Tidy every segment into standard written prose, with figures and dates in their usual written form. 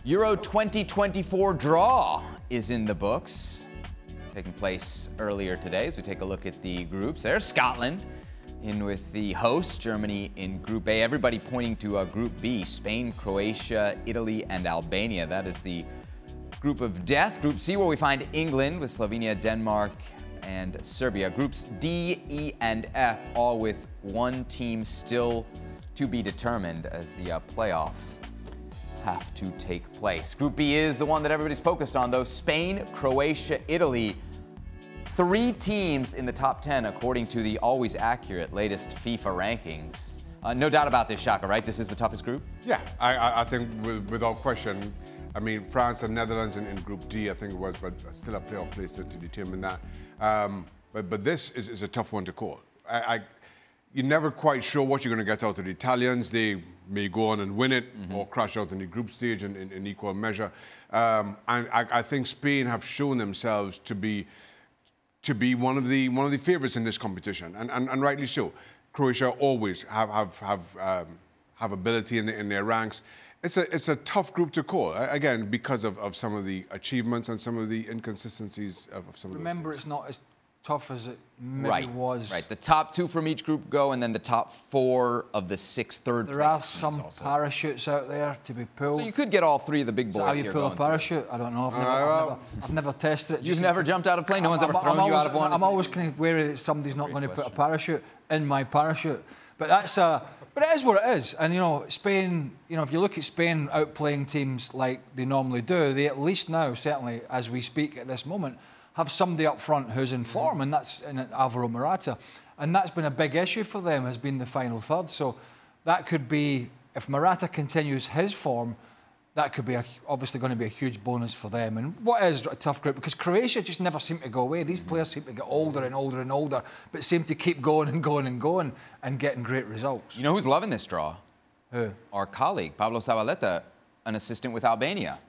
Euro 2024 draw is in the books, taking place earlier today as we take a look at the groups. There's Scotland in with the host, Germany in Group A. Everybody pointing to Group B, Spain, Croatia, Italy, and Albania. That is the group of death. Group C, where we find England with Slovenia, Denmark, and Serbia. Groups D, E, and F, all with one team still to be determined as the playoffs have to take place. Group B is the one that everybody's focused on, though. Spain, Croatia, Italy. 3 teams in the top 10, according to the always accurate latest FIFA rankings. No doubt about this, Shaka, right? This is the toughest group? Yeah, I think without question. I mean, France and Netherlands in Group D, I think it was, but still a playoff place to determine that. But this is a tough one to call. You're never quite sure what you're going to get out of the Italians. They may go on and win it or crash out in the group stage in equal measure. And I think Spain have shown themselves to be one of the favourites in this competition, and rightly so. Croatia always have ability in their ranks. It's a tough group to call, again, because of some of the achievements and some of the inconsistencies of some of those Remember, teams. it's not as tough as it maybe was. Right, the top 2 from each group go, and then the top 4 of the 6 third place. There are some parachutes out there to be pulled. So you could get all 3 of the big boys how here you pull a parachute? I don't know. I've never tested it. You've never jumped out of a plane? No one's ever thrown you out of one? I'm always kind of wary that somebody's not going to put a parachute in my parachute. But that's but it is what it is. And, you know, Spain, you know, if you look at Spain outplaying teams like they normally do, they at least now, certainly as we speak at this moment, have somebody up front who's in form, and that's in Alvaro Morata. And that's been a big issue for them, has been the final third. So that could be, if Morata continues his form, that could be obviously going to be a huge bonus for them. And what is a tough group? Because Croatia just never seem to go away. These players seem to get older and older and older, but seem to keep going and going and going and getting great results. You know who's loving this draw? Who? Our colleague, Pablo Zabaleta, an assistant with Albania.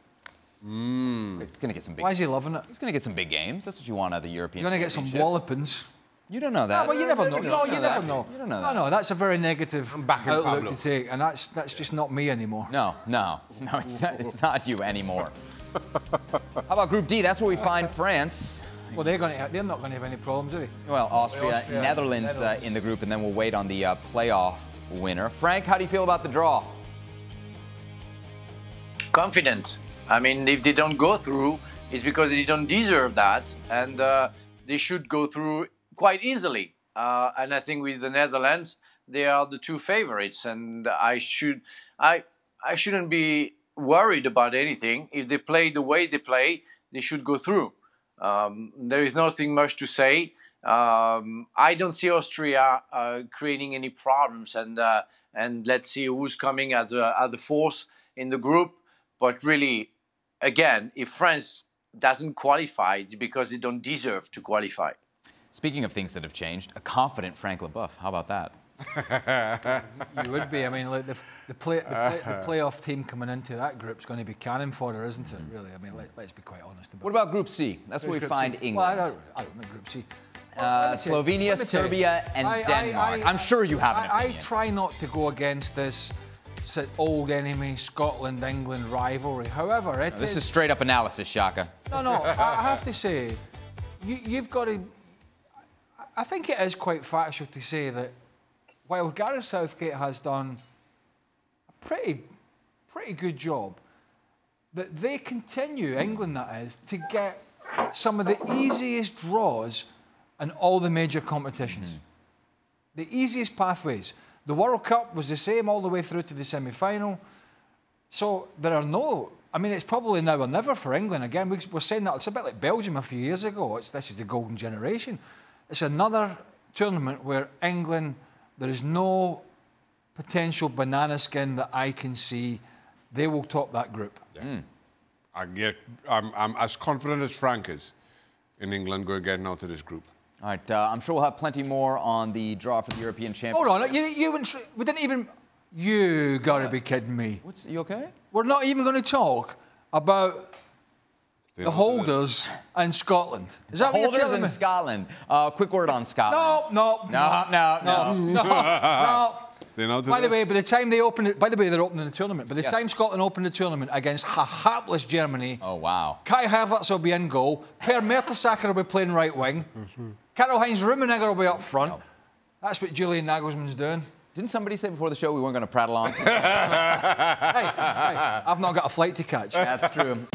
He's going to get some big Why is he loving it? He's going to get some big games. That's what you want out of the European You're going to get some wallopings. You don't know that. No, well, you never know. No, you never know. You don't know that. No, that's a very negative outlook Pablo to take, and that's just not me anymore. No, it's not you anymore. How about Group D? That's where we find France. Well, they're not going to have any problems, are they? Well, Austria, Netherlands in the group, and then we'll wait on the playoff winner. Frank, how do you feel about the draw? Confident. I mean, if they don't go through, it's because they don't deserve that, and they should go through quite easily. And I think with the Netherlands, they are the 2 favorites, and I shouldn't be worried about anything. If they play the way they play, they should go through. There is nothing much to say. I don't see Austria creating any problems, and let's see who's coming as the force in the group. But really, again, if France doesn't qualify, it's because they don't deserve to qualify. Speaking of things that have changed, a confident Frank Leboeuf. How about that? You would be. I mean, like the playoff team coming into that group is going to be cannon fodder, isn't it? Really. I mean, let's be quite honest about it. What about Group C? That's where we find England. Well, I don't know Group C. Slovenia, Serbia, and Denmark. I'm sure you have an opinion. I try not to go against this old enemy Scotland-England rivalry. However, this is straight up analysis, Shaka. No, I have to say, you've got to. I think it is quite factual to say that while Gareth Southgate has done a pretty good job, that they continue, England that is, to get some of the easiest draws in all the major competitions. The easiest pathways. The World Cup was the same all the way through to the semi-final. So there are no... I mean, it's probably now or never for England. Again, we're saying that it's a bit like Belgium a few years ago. This is the golden generation. It's another tournament where England, there is no potential banana skin that I can see. They will top that group. Yeah. I'm as confident as Frank is in England getting out of this group. All right, I'm sure we'll have plenty more on the draw for the European Championship. Hold on, we didn't even... You gotta be kidding me. You okay? We're not even going to talk about the holders in Scotland. Is that what you're telling me? Holders in Scotland. Quick word on Scotland. No. You know, by the way, by the time they open it, by the way, they're opening the tournament. By the Yes. time Scotland open the tournament against a hapless Germany, Oh, wow. Kai Havertz will be in goal. Per Mertesacker will be playing right wing. Karl-Heinz Rummenigge will be up front. That's what Julian Nagelsmann's doing. Didn't somebody say before the show we weren't going to prattle on? Hey, I've not got a flight to catch. That's true.